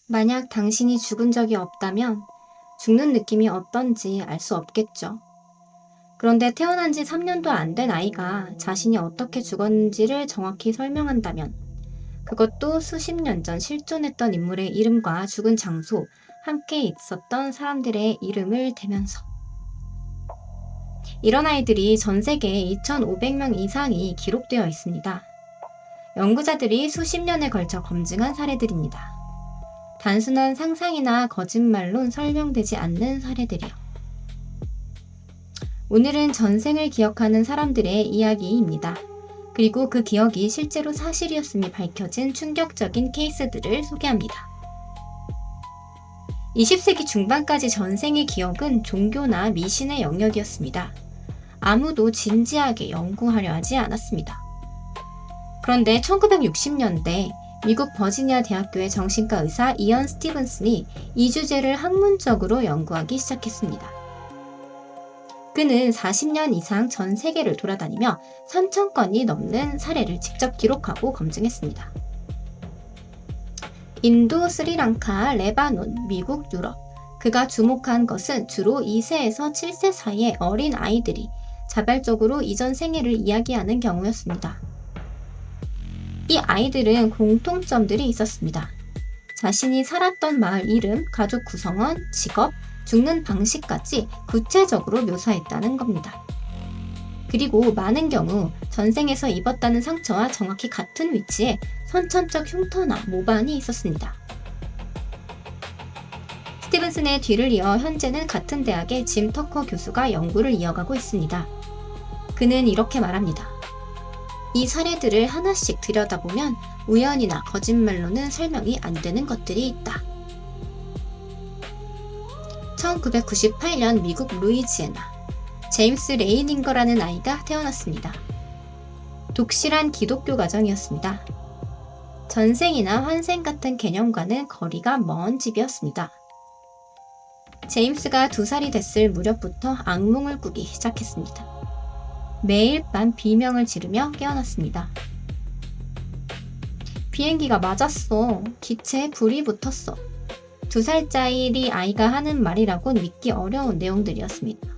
만약 당신이 죽은 적이 없다면 죽는 느낌이 어떤지 알 수 없겠죠. 그런데 태어난 지 3년도 안 된 아이가 자신이 어떻게 죽었는지를 정확히 설명한다면, 그것도 수십 년 전 실존했던 인물의 이름과 죽은 장소, 함께 있었던 사람들의 이름을 대면서. 이런 아이들이 전 세계에 2,500명 이상이 기록되어 있습니다. 연구자들이 수십 년에 걸쳐 검증한 사례들입니다. 단순한 상상이나 거짓말론 설명되지 않는 사례들이요. 오늘은 전생을 기억하는 사람들의 이야기입니다. 그리고 그 기억이 실제로 사실이었음이 밝혀진 충격적인 케이스들을 소개합니다. 20세기 중반까지 전생의 기억은 종교나 미신의 영역이었습니다. 아무도 진지하게 연구하려 하지 않았습니다. 그런데 1960년대 미국 버지니아 대학교의 정신과 의사 이언 스티븐슨이 이 주제를 학문적으로 연구하기 시작했습니다. 그는 40년 이상 전 세계를 돌아다니며 3,000건이 넘는 사례를 직접 기록하고 검증했습니다. 인도, 스리랑카, 레바논, 미국, 유럽. 그가 주목한 것은 주로 2세에서 7세 사이의 어린 아이들이 자발적으로 이전 생애를 이야기하는 경우였습니다. 이 아이들은 공통점들이 있었습니다. 자신이 살았던 마을 이름, 가족 구성원, 직업, 죽는 방식까지 구체적으로 묘사했다는 겁니다. 그리고 많은 경우 전생에서 입었다는 상처와 정확히 같은 위치에 선천적 흉터나 모반이 있었습니다. 스티븐슨의 뒤를 이어 현재는 같은 대학의 짐 터커 교수가 연구를 이어가고 있습니다. 그는 이렇게 말합니다. 이 사례들을 하나씩 들여다보면 우연이나 거짓말로는 설명이 안 되는 것들이 있다. 1998년 미국 루이지애나, 제임스 레이닝거라는 아이가 태어났습니다. 독실한 기독교 가정이었습니다. 전생이나 환생 같은 개념과는 거리가 먼 집이었습니다. 제임스가 2살이 됐을 무렵부터 악몽을 꾸기 시작했습니다. 매일 밤 비명을 지르며 깨어났습니다. 비행기가 맞았어. 기체에 불이 붙었어. 2살짜리 아이가 하는 말이라곤 믿기 어려운 내용들이었습니다.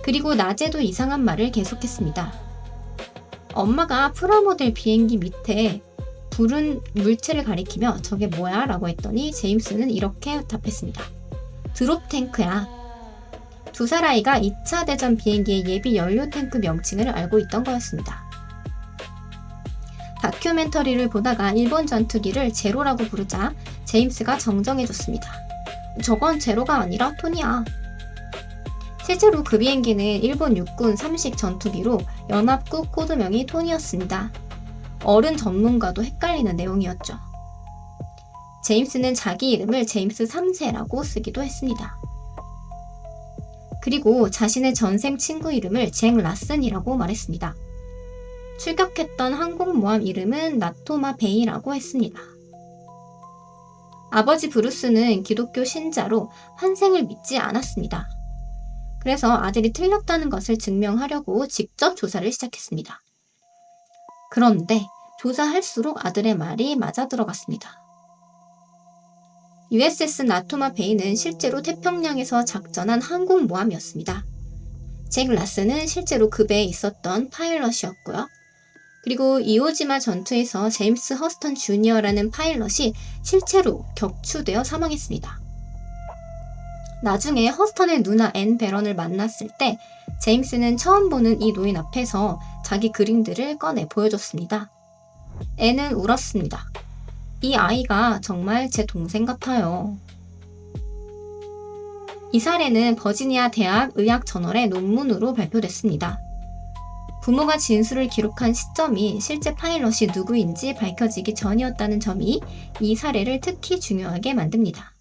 그리고 낮에도 이상한 말을 계속했습니다. 엄마가 프라모델 비행기 밑에 불은 물체를 가리키며 저게 뭐야? 라고 했더니 제임스는 이렇게 답했습니다. 드롭 탱크야. 2살 아이가 2차 대전 비행기의 예비 연료 탱크 명칭을 알고 있던 거였습니다. 다큐멘터리를 보다가 일본 전투기를 제로라고 부르자 제임스가 정정해줬습니다. 저건 제로가 아니라 톤이야. 실제로 그 비행기는 일본 육군 3식 전투기로 연합국 코드명이 톤이었습니다. 어른 전문가도 헷갈리는 내용이었죠. 제임스는 자기 이름을 제임스 3세라고 쓰기도 했습니다. 그리고 자신의 전생 친구 이름을 잭 라슨이라고 말했습니다. 출격했던 항공모함 이름은 나토마 베이라고 했습니다. 아버지 브루스는 기독교 신자로 환생을 믿지 않았습니다. 그래서 아들이 틀렸다는 것을 증명하려고 직접 조사를 시작했습니다. 그런데 조사할수록 아들의 말이 맞아 들어갔습니다. USS 나토마 베이는 실제로 태평양에서 작전한 항공모함이었습니다. 잭 라슨은 실제로 그 배에 있었던 파일럿이었고요. 그리고 이오지마 전투에서 제임스 허스턴 주니어라는 파일럿이 실제로 격추되어 사망했습니다. 나중에 허스턴의 누나 앤 베런을 만났을 때 제임스는 처음 보는 이 노인 앞에서 자기 그림들을 꺼내 보여줬습니다. 앤은 울었습니다. 이 아이가 정말 제 동생 같아요. 이 사례는 버지니아 대학 의학 저널의 논문으로 발표됐습니다. 부모가 진술을 기록한 시점이 실제 파일럿이 누구인지 밝혀지기 전이었다는 점이 이 사례를 특히 중요하게 만듭니다.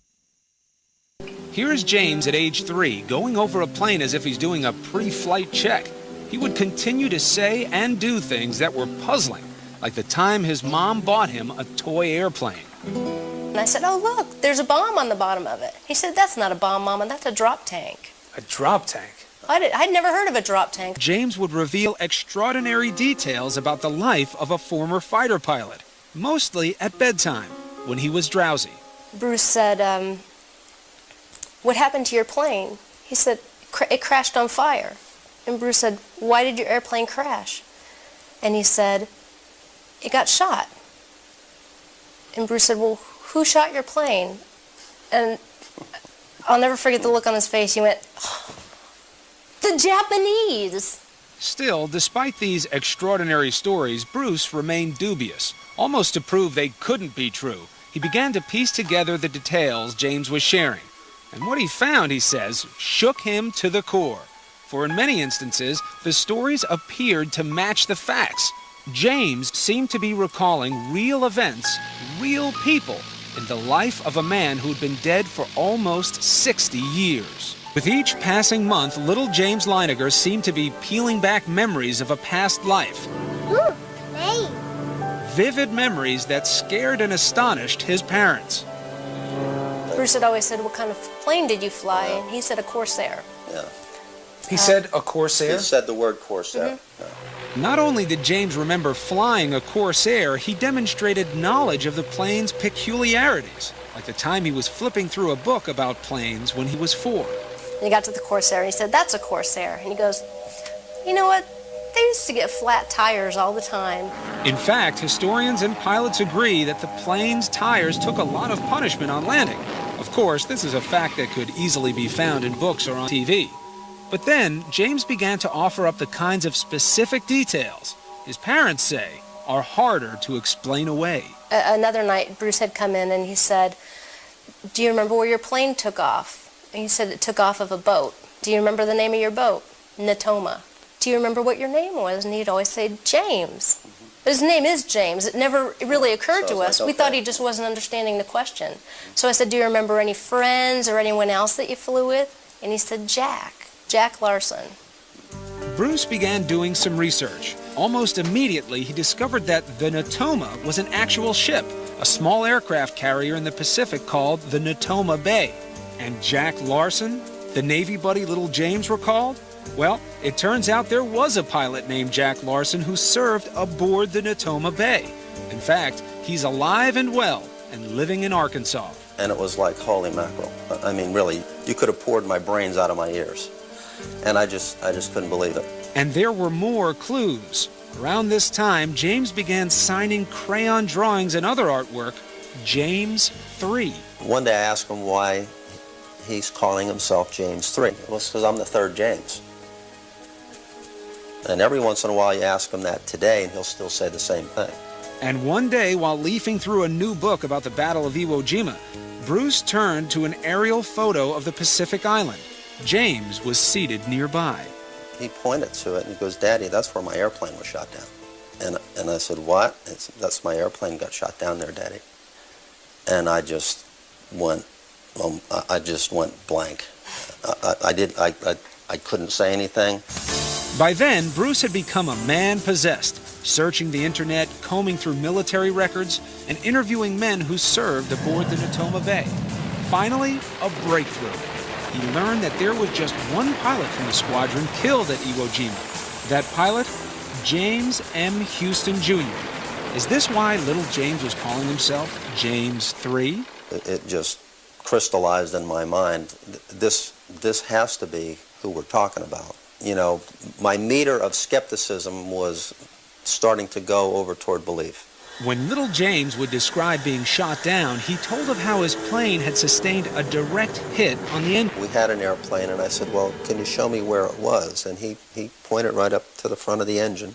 Here's James at age 3 going over a plane as if he's doing a pre-flight check. He would continue to say and do things that were puzzling, like the time his mom bought him a toy airplane. And I said, oh, look, there's a bomb on the bottom of it. He said, that's not a bomb, Mama, that's a drop tank. A drop tank? I'd never heard of a drop tank. James would reveal extraordinary details about the life of a former fighter pilot, mostly at bedtime. when he was drowsy. Bruce said, what happened to your plane? He said, it crashed on fire. And Bruce said, why did your airplane crash? And he said, it got shot. And Bruce said, well, who shot your plane? And I'll never forget the look on his face. He went, oh, the Japanese. Still, despite these extraordinary stories, Bruce remained dubious. Almost to prove they couldn't be true, he began to piece together the details James was sharing. And what he found, he says, shook him to the core. For in many instances, the stories appeared to match the facts. James seemed to be recalling real events, real people, in the life of a man who'd been dead for almost 60 years. With each passing month, little James Leiniger seemed to be peeling back memories of a past life. Ooh, hey. Vivid memories that scared and astonished his parents. Bruce had always said, what kind of plane did you fly? And he said, a Corsair. Yeah. He said a Corsair? He said the word Corsair. Not only did James remember flying a Corsair, he demonstrated knowledge of the plane's peculiarities, like the time he was flipping through a book about planes when he was 4. And he got to the Corsair and he said, that's a Corsair. And he goes, you know what? They used to get flat tires all the time. In fact, historians and pilots agree that the plane's tires took a lot of punishment on landing. Of course, this is a fact that could easily be found in books or on TV. But then, James began to offer up the kinds of specific details his parents say are harder to explain away. Another night, Bruce had come in and he said, do you remember where your plane took off? And he said it took off of a boat. Do you remember the name of your boat? Natoma. Do you remember what your name was? And he'd always say, James. But his name is James. It never really occurred to us. We thought he just wasn't understanding the question. So I said, do you remember any friends or anyone else that you flew with? And he said, Jack Larson. Bruce began doing some research. Almost immediately, he discovered that the Natoma was an actual ship, a small aircraft carrier in the Pacific called the Natoma Bay. And Jack Larson, the Navy buddy little James recalled? Well, it turns out there was a pilot named Jack Larson who served aboard the Natoma Bay. In fact, he's alive and well and living in Arkansas. And it was like, holy mackerel. I mean, really, you could have poured my brains out of my ears. And I just couldn't believe it. And there were more clues. Around this time, James began signing crayon drawings and other artwork, James 3. One day I asked him why he's calling himself James 3. Well, it's because I'm the third James. And every once in a while you ask him that today, and he'll still say the same thing. And one day, while leafing through a new book about the Battle of Iwo Jima, Bruce turned to an aerial photo of the Pacific Island. James was seated nearby. He pointed to it and he goes, Daddy, that's where my airplane was shot down. And I said, what? That's my airplane got shot down there, Daddy. And I just went blank. I couldn't say anything. By then, Bruce had become a man possessed, searching the internet, combing through military records, and interviewing men who served aboard the Natoma Bay. Finally, a breakthrough. He learned that there was just one pilot from the squadron killed at Iwo Jima. That pilot, James M. Houston, Jr. Is this why little James was calling himself James 3? It just crystallized in my mind. This has to be who we're talking about. You know, my meter of skepticism was starting to go over toward belief. When little James would describe being shot down, he told of how his plane had sustained a direct hit on the engine. We had an airplane, and I said, well, can you show me where it was? And he pointed right up to the front of the engine.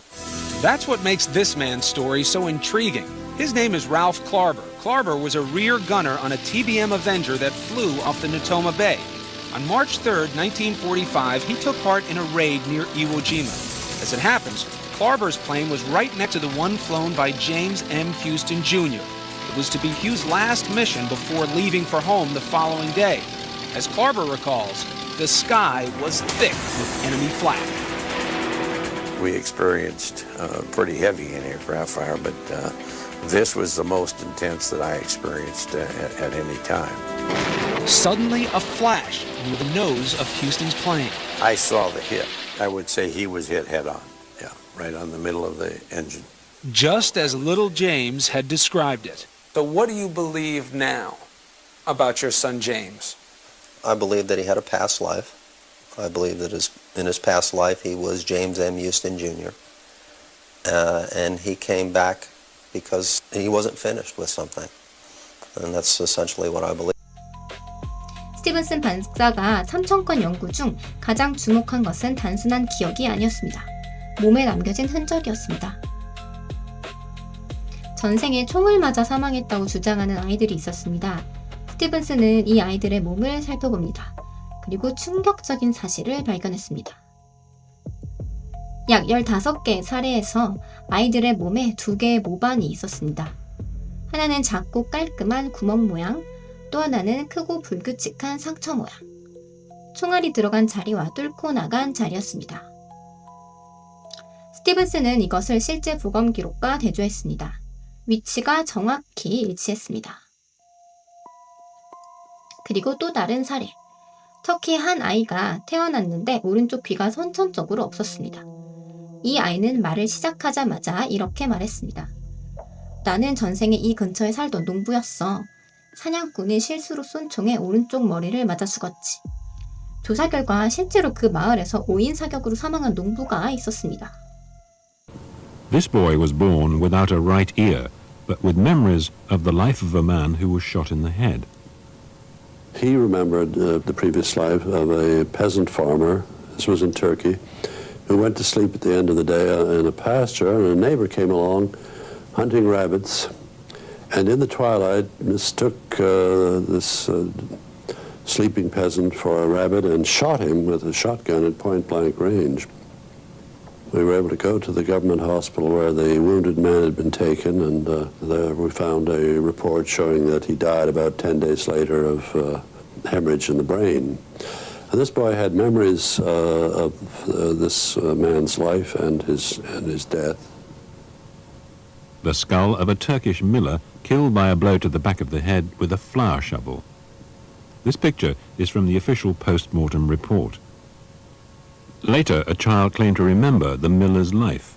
That's what makes this man's story so intriguing. His name is Ralph Klarber. Klarber was a rear gunner on a TBM Avenger that flew off the Natoma Bay. On March 3rd, 1945, he took part in a raid near Iwo Jima. As it happens, Klarber's plane was right next to the one flown by James M. Houston, Jr. It was to be Hugh's last mission before leaving for home the following day. As Klarber recalls, the sky was thick with enemy flak. We experienced pretty heavy anti-aircraft fire, but this was the most intense that I experienced at any time. Suddenly, a flash near the nose of Houston's plane. I saw the hit. I would say he was hit head-on, yeah, right on the middle of the engine. Just as little James had described it. But what do you believe now about your son James? I believe that he had a past life. I believe that in his past life he was James M. Houston Jr. And he came back because he wasn't finished with something. And that's essentially what I believe. 스티븐슨 박사가 3,000건 연구 중 가장 주목한 것은 단순한 기억이 아니었습니다. 몸에 남겨진 흔적이었습니다. 전생에 총을 맞아 사망했다고 주장하는 아이들이 있었습니다. 스티븐슨은 이 아이들의 몸을 살펴봅니다. 그리고 충격적인 사실을 발견했습니다. 약 15개의 사례에서 아이들의 몸에 2개의 모반이 있었습니다. 하나는 작고 깔끔한 구멍 모양, 또 하나는 크고 불규칙한 상처 모양. 총알이 들어간 자리와 뚫고 나간 자리였습니다. 스티븐슨은 이것을 실제 부검 기록과 대조했습니다. 위치가 정확히 일치했습니다. 그리고 또 다른 사례. 터키 한 아이가 태어났는데 오른쪽 귀가 선천적으로 없었습니다. 이 아이는 말을 시작하자마자 이렇게 말했습니다. 나는 전생에 이 근처에 살던 농부였어. 사냥꾼이 실수로 쏜 총에 오른쪽 머리를 맞아 죽었지. 조사 결과 실제로 그 마을에서 5인 사격으로 사망한 농부가 있었습니다. This boy was born without a right ear, but with memories of the life of a man who was shot in the head. He remembered the previous life of a peasant farmer, this was in Turkey, who went to sleep at the end of the day in a pasture, and a neighbor came along hunting rabbits, and in the twilight mistook this sleeping peasant for a rabbit and shot him with a shotgun at point-blank range. We were able to go to the government hospital where the wounded man had been taken, and there we found a report showing that he died about 10 days later of hemorrhage in the brain. And this boy had memories of this man's life and his death. The skull of a Turkish miller killed by a blow to the back of the head with a flour shovel. This picture is from the official post-mortem report. Later, a child claimed to remember the miller's life.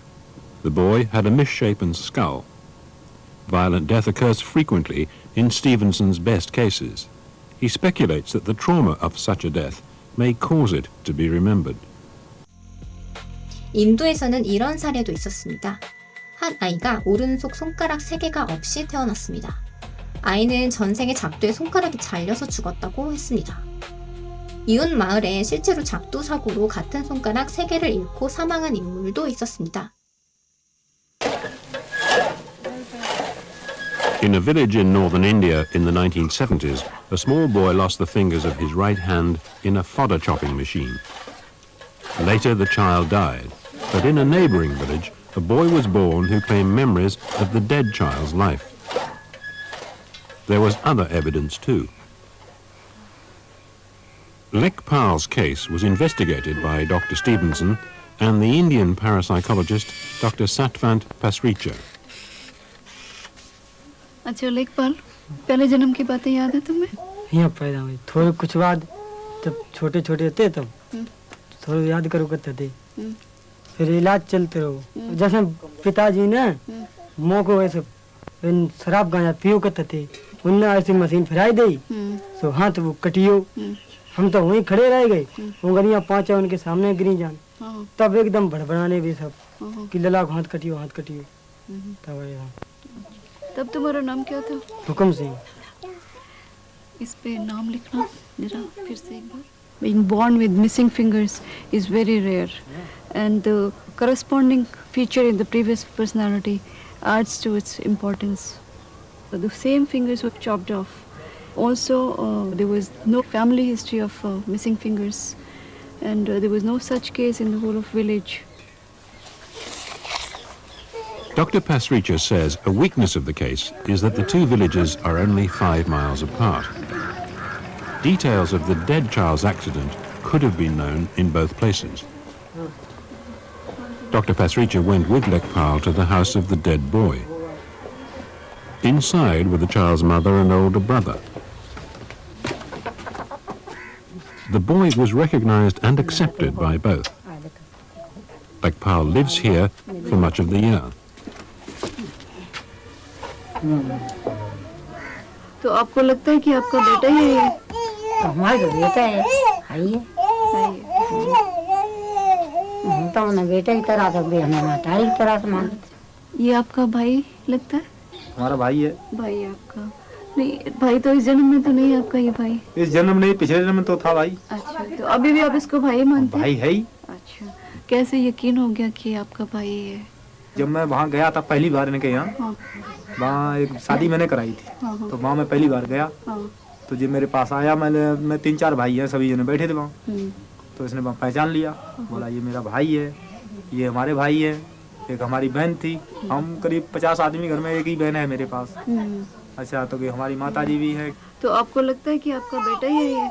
The boy had a misshapen skull. Violent death occurs frequently in Stevenson's best cases. He speculates that the trauma of such a death may cause it to be remembered. 인도에서는 이런 사례도 있었습니다. 한 아이가 오른손 손가락 3개가 없이 태어났습니다. 아이는 전생에 작두에 손가락이 잘려서 죽었다고 했습니다. 이웃 마을에 실제로 작두 사고로 같은 손가락 3개를 잃고 사망한 인물도 있었습니다. In a village in northern India in the 1970s, a small boy lost the fingers of his right hand in a fodder chopping machine. Later, the child died, but in a neighboring village, a boy was born who claimed memories of the dead child's life. There was other evidence too. Lekpal's case was investigated by Dr. Stevenson and the Indian parapsychologist Dr. Satvant Pasricha. अच्छा लेखपाल पहले जन्म की बातें याद है तुम्हें? यहाँ पैदा हुई थोड़े कुछ बाद जब छोटे छोटे थे तब थोड़ा याद करो करते थे फिर इलाज चलते रहो जैसे पिताजी ने मोह को ऐसे शराब गांजा पियो करते थे उनने ऐसी मशीन फिराई दी तो हाथ वो कटियो हम तो वहीं खड़े रह गए उंगलियां 5 उनके सामने गिरी जान तब एकदम बड़बड़ाने भी सब कि लला हाथ कटियो तब तब तुम्हारा नाम क्या था? हुक्म सिंह. इस पे नाम लिखना जरा फिर से एक बार. Being born with missing fingers is very rare, and the corresponding feature in the previous personality adds to its importance. The same fingers were chopped off. Also, there was no family history of missing fingers, and there was no such case in the whole of village. Dr. Pasricha says a weakness of the case is that the two villages are only 5 miles apart. Details of the dead child's accident could have been known in both places. Dr. Pasricha went with Lekpal to the house of the dead boy. Inside were the child's mother and older brother. The boy was recognized and accepted by both. Lekpal lives here for much of the year. तो आपको लगता है कि आपका बेटा ही है ये? तो हमारा तो बेटा है भाई है। हम तो उन्हें बेटे की तरह से भी हमें मातारी की तरह से मानते। ये आपका भाई लगता है? हमारा भाई है। भाई है आपका? नहीं, भाई तो इस जन्म में तो नहीं है आपका ये भाई। इस जन्म नहीं, पिछले जन्म में तो था भाई। अच्छा, तो अभी भी आप इसको भाई मानते हैं? भाई है ही। अच्छा, कैसे यकीन हो गया कि आपका भाई है? जब मैं वहाँ गया था पहली बार इनके यहाँ, हाँ वहाँ एक शादी मैंने कराई थी, हाँ हाँ तो वहाँ मैं पहली बार गया। हाँ। तो जब मेरे पास आया, मैं 3-4 भाई हैं, सभी जने बैठे थे वहाँ। हम्म, तो इसने वहाँ पहचान लिया, बोला ये मेरा भाई है, ये हमारे भाई है। एक हमारी बहन थी, हम करीब 50 आदमी घर में, एक ही बहन है मेरे पास। अच्छा, तो ये हमारी माता जी भी है। तो आपको लगता है कि आपका बेटा ही है ये?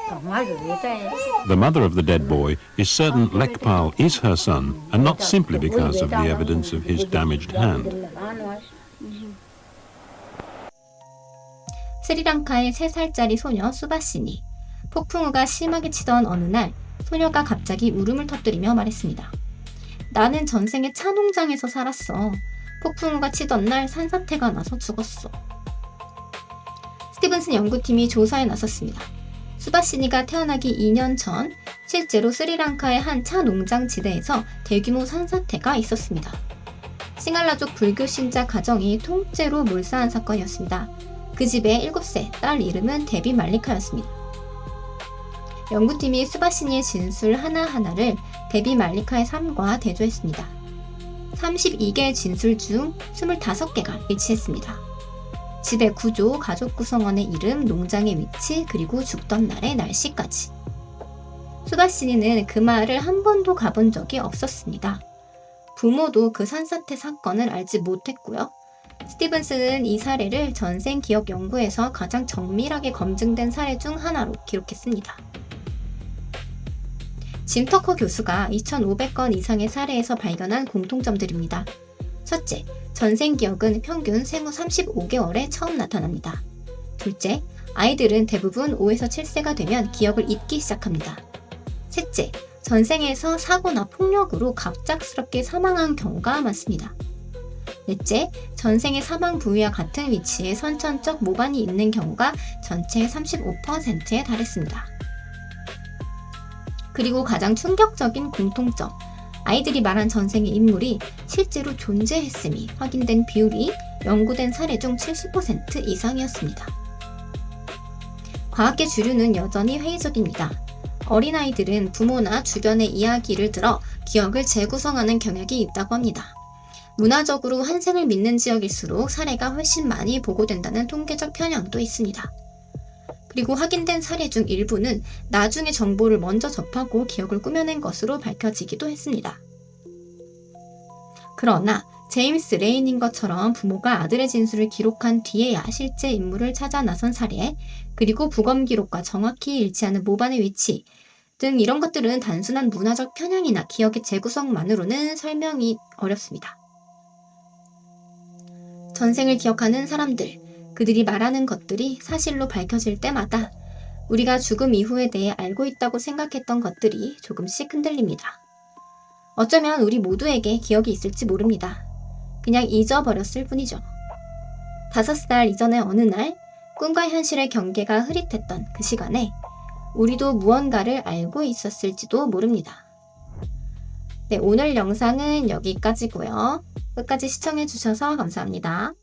तो हमारा तो बेटा है। The mother of the dead boy is certain Lekpal is her son, and not simply because of the evidence of his damaged hand. 스리랑카의 3살짜리 소녀 수바시니. 폭풍우가 심하게 치던 어느 날 소녀가 갑자기 울음을 터뜨리며 말했습니다. 나는 전생에 차 농장에서 살았어. 폭풍우가 치던 날 산사태가 나서 죽었어. 스티븐슨 연구팀이 조사에 나섰습니다. 수바시니가 태어나기 2년 전 실제로 스리랑카의 한 차 농장 지대에서 대규모 산사태가 있었습니다. 싱갈라족 불교 신자 가정이 통째로 몰사한 사건이었습니다. 그 집의 7세 딸 이름은 데비 말리카였습니다. 연구팀이 수바시니의 진술 하나하나를 데비 말리카의 삶과 대조했습니다. 32개의 진술 중 25개가 일치했습니다. 집의 구조, 가족 구성원의 이름, 농장의 위치, 그리고 죽던 날의 날씨까지. 수바시니는 그 마을을 한 번도 가본 적이 없었습니다. 부모도 그 산사태 사건을 알지 못했고요. 스티븐슨은 이 사례를 전생 기억 연구에서 가장 정밀하게 검증된 사례 중 하나로 기록했습니다. 짐 터커 교수가 2,500건 이상의 사례에서 발견한 공통점들입니다. 첫째, 전생 기억은 평균 생후 35개월에 처음 나타납니다. 둘째, 아이들은 대부분 5에서 7세가 되면 기억을 잊기 시작합니다. 셋째, 전생에서 사고나 폭력으로 갑작스럽게 사망한 경우가 많습니다. 넷째, 전생의 사망 부위와 같은 위치에 선천적 모반이 있는 경우가 전체의 35%에 달했습니다. 그리고 가장 충격적인 공통점, 아이들이 말한 전생의 인물이 실제로 존재했음이 확인된 비율이 연구된 사례 중 70% 이상이었습니다. 과학계 주류는 여전히 회의적입니다. 어린아이들은 부모나 주변의 이야기를 들어 기억을 재구성하는 경향이 있다고 합니다. 문화적으로 한생을 믿는 지역일수록 사례가 훨씬 많이 보고된다는 통계적 편향도 있습니다. 그리고 확인된 사례 중 일부는 나중에 정보를 먼저 접하고 기억을 꾸며낸 것으로 밝혀지기도 했습니다. 그러나 제임스 레인인 것처럼 부모가 아들의 진술을 기록한 뒤에야 실제 인물을 찾아 나선 사례, 그리고 부검 기록과 정확히 일치하는 모반의 위치 등 이런 것들은 단순한 문화적 편향이나 기억의 재구성만으로는 설명이 어렵습니다. 전생을 기억하는 사람들, 그들이 말하는 것들이 사실로 밝혀질 때마다 우리가 죽음 이후에 대해 알고 있다고 생각했던 것들이 조금씩 흔들립니다. 어쩌면 우리 모두에게 기억이 있을지 모릅니다. 그냥 잊어버렸을 뿐이죠. 5살 이전의 어느 날 꿈과 현실의 경계가 흐릿했던 그 시간에 우리도 무언가를 알고 있었을지도 모릅니다. 네, 오늘 영상은 여기까지고요. 끝까지 시청해주셔서 감사합니다.